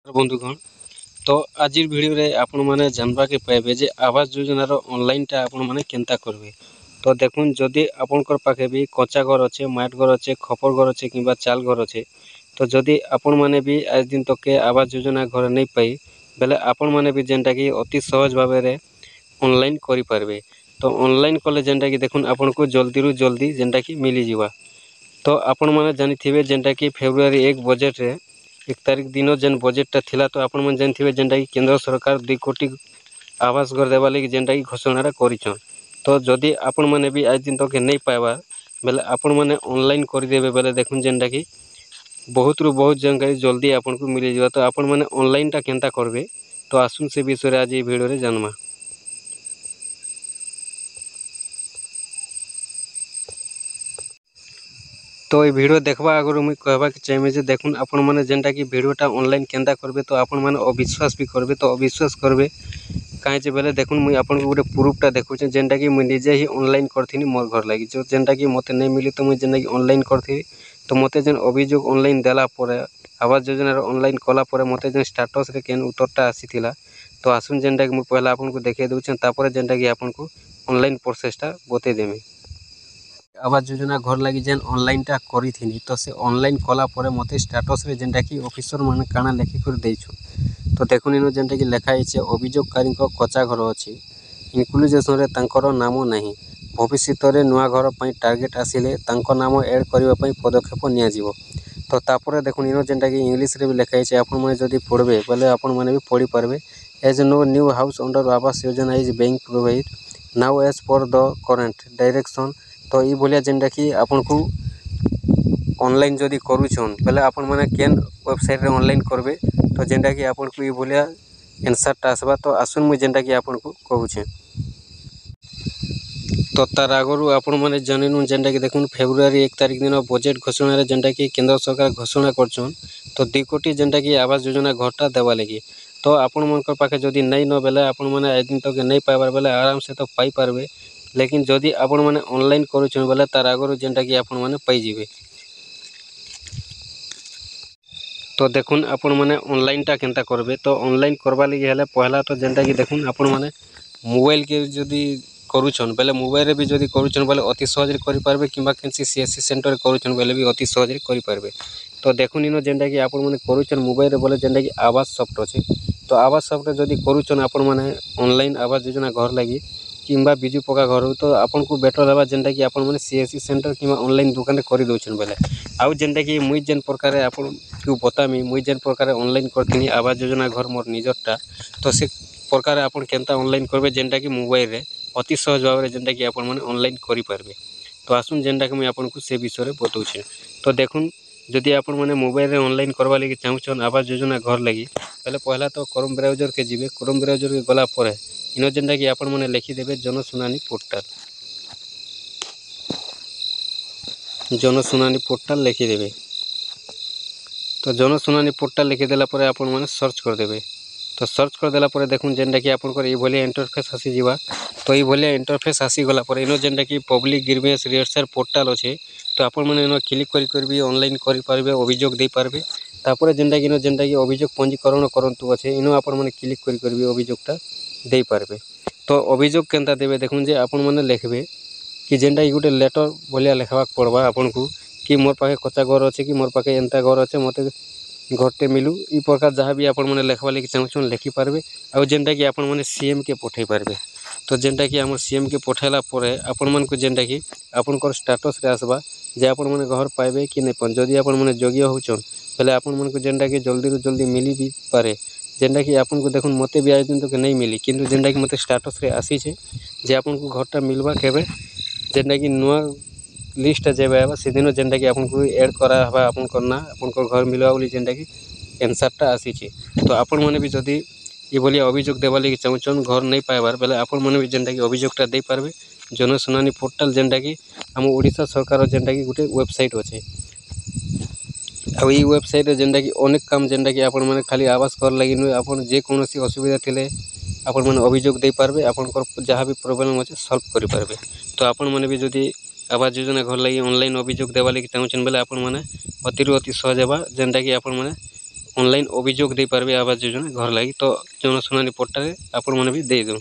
बंधुगण तो आज भिडियो रे आपण माने जानबा के पाइबे जे आवास योजना रो ऑनलाइन टा आपण माने केनता करबे। तो देखुन जदि आपनकर पाखे भी कच्चा घर अच्छे, माट घर अच्छे, खपर घर अच्छे किंबा चाल घर अच्छे, तो जदि आपण माने भी आज दिन तक के आवास योजना घर नहीं पाई बेले आपण माने भी जेनटा कि अति सहज भाव में ऑनलाइन करि पारबे। तो ऑनलाइन कले जेनटा कि देखुन आपण को जल्दी रु जल्दी जेनटा कि मिली जिवा। तो आपण माने जानि थिबे जेनटा कि फेब्रुआरी 1 बजेट रे 1 तारीख दिन जेन बजेटा थिला तो आपण मन जानथिबे जेनटा कि केंद्र सरकार 2 कोटी आवास घर देवा लगी जेनटा कि घोषणा करिछन। तो जदि आपण माने भी आज दिन तक नहीं पाइबा बेले आपण माने ऑनलाइन कर देबे बेले देखुन जेनटा कि बहुत रु बहुत जानकारी जल्दी आपण को मिल जिवा। तो आपण माने ऑनलाइन टा केनता करबे तो आसुन से विषय रे आज ए वीडियो रे जानमा। तो ये वीडियो देखबा आगु मुई कहबा के चाहिए जे देखुन आपण माने जेनटा कि वीडियोटा ऑनलाइन केनता करबे तो आपण माने अविश्वास भी करबे। तो अविश्वास करबे काहे जे बेले देखुन मुई आपण को गोटे प्रूफटा देखुचे जेनटा कि मुई निजे ही ऑनलाइन करथिनी मोर घर लागि जो जेनटा कि मते नहीं मिली तो मुई जेनटा कि ऑनलाइन करथि। तो मते जेन अभियोग ऑनलाइन देला परे आवास योजना रो ऑनलाइन कला परे मते जेन स्टेटस रे केन उत्तरटा आसीथिला। तो आसुन जेनटा कि मुई पहला आपण को देखे दउछन तापरे जेनटा कि आपण को ऑनलाइन प्रोसेसटा बते देमे। आवास योजना घर लगी जेन ऑनलाइन टा करी थी तो से ऑनलाइन कला परे मते स्टेटस रे जेनटा कि ऑफिसर माने काना लेखि कर देइछु। तो देखुन इनो जेनटा कि लेखा आइछे अभियोगकारी को कच्चा घर अछि इनक्लूजेशन रे तांकर नाम नाही भविष्य रे नुआ घर पई टार्गेट आसिले तांको नाम ऐड करबा पई पदक्षेप निया जिवो। तो तापरे देखुन इनो जेनटा कि इंग्लिश रे भी लेखा आइछे आपण माने जदी पढबे बले आपण माने भी पढी पारबे। As no new house under Awas Yojana is being provide now as per the current direction. तो ये भलिया जेनटा कि आपण को ऑनलाइन जदी करूछन पहले आपण माने केन वेबसाइट रे ऑनलाइन करबे तो जेनटा कि आपण को ये भलिया आंसर टा आसबा। तो आसुन मु जेनटा कि आपण को कहूछे तो तार आगरु आपण माने जानिनु जेनटा कि देखुन फेब्रुआरी 1 तारीख दिन बजेट घोषणा रे जेनटा कि केंद्र सरकार घोषणा करछन तो 2 कोटी जेनटा कि आवास योजना घरटा देवा लगी। तो आपण मनकर पाखे जदी नहीं न बेले आपण माने आज दिन तक नहीं पाइबार बेले आराम से तो पाई पारबे। लेकिन जदि आपण माने ऑनलाइन करूछन बेले तार आगरु जेनटा कि आपण माने पाई जिवे। तो देखुन आपण माने ऑनलाइन टा केनता करबे तो ऑनलाइन करबा लगी हेले पहला तो जेनटा कि देखुन आपण माने मोबाइल के जदी करूछन बेले मोबाइल रे भी जदी करूछन बेले अति सहज रे करि पारबे किबा केनसी सीएससी सेंटर करूछन बेले भी अति सहज रे करि पारबे। तो देखुन इनो जेनटा कि आपण माने करूछन मोबाइल रे बोले जेनटा कि आवास सॉफ्ट अछि। तो आवास सॉफ्ट जदी करूछन आपण माने ऑनलाइन आवास योजना घर लागि किंबा बिजु पका घर तो आपन को बेटर लेवा जेनटा कि आपन माने सीएससी सेंटर किंबा ऑनलाइन दुकान रे करि दोछन बेले आउ जेनटा कि मुई जेन प्रकार आपन को बतामी मुई जेन प्रकार ऑनलाइन करथिनी आवास योजना घर मोर निजरटा। तो से प्रकार आपन केनता ऑनलाइन करबे जेनटा कि मोबाइल रे अति सहज भाव रे जेनटा कि आपन माने ऑनलाइन करि पारबे। तो आसुन जेनटा कि मुई आपन को से विषय रे बताउछे। तो देखुन जदि आपन माने मोबाइल रे ऑनलाइन करबा लागि चाहउछन आवास योजना घर लागि पहले पहला तो क्रोम ब्राउजर के जिबे क्रोम ब्राउजर के गला परे इनो जेनटा कि आपण माने लिखि देबे जनसुनानी पोर्टल लिखि देबे। तो जनसुनानी पोर्टल लिखि देला परे आपण माने सर्च कर देबे। तो सर्च कर देला परे देखुन जेनटा कि आपण को ए भलिया इंटरफेस आसी जिवा। तो ए भलिया इंटरफेस आसी गला परे इनो जेनटा कि पब्लिक ग्रीवेंस रेजिस्टर पोर्टल अछि तो आपण माने इनो क्लिक करि भी ऑनलाइन करि पारबे अभियोग दे पारबे। तापरे जेनटा कि अभियोग पंजीकरण करंतु अछि इनो आपण माने क्लिक करि भी अभियोगटा दे पारबे। तो अभियोग केनता देबे देखुन जे आपण माने लिखबे कि जेनटा कि गुटे लेटर भलिया लिखबाक पड़बा आपण को कि मोर पाखे कच्चा घर अछि कि मोर पाखे एंता घर अछि मते घरटे मिलू ई प्रकार जहाँ भी आपण माने लिखबा लागि चाहछन लिखि पारबे। आ जेनटा कि आपण माने सीएम के पठै पारबे। तो जेनटा कि हमर सीएम के पठैला परे आपण मन को जेनटा कि आपण को स्टेटस रे आसबा जे आपण माने घर पाइबे कि नहीं पन जदि आपण माने योग्य होछन पहले आपण मन को जेनटा कि जल्दी रु जल्दी मिली भी पारे। जेनटा कि आपण को देखुन मते भी आज दिन तक नहीं मिली किंतु जेनटा कि मते स्टेटस रे आसी छे जे आपण को घरटा मिलबा केबे जेनटा कि नुआ लिस्ट जेबे आबा से दिन जेनटा कि आपण को ऐड करा हबा आपण करना आपण को घर मिलवा बोली जेनटा कि आंसरटा आसी छे। तो आपण माने भी जदी ए बोली अभियोग देबा लागि चाहछन घर नहीं पाइबार बेले आपण माने भी जेनटा कि अभियोगटा दे पारबे। जनसुनानी पोर्टल जेनटा कि हम ओडिसा सरकार जेनटा कि गुटे वेबसाइट अछि। आ ई वेबसाइट रे जेनटा कि अनेक काम जेनटा कि आपण माने खाली आवास घर लागि न आपण जे कोनोसी असुविधा थिले आपण माने अभियोग दे पारबे आपण को जहाँ भी प्रॉब्लम अछि सॉल्व करि पारबे। तो आपण माने भी जदी आवास योजना घर लागि ऑनलाइन अभियोग देबा लागि चाहछन बेले आपण माने अति सहज हेबा जेनटा कि आपण माने ऑनलाइन अभियोग दे पारबे आवास योजना घर लगी। तो जनशुणानी पोर्टल आपने भी देदेव।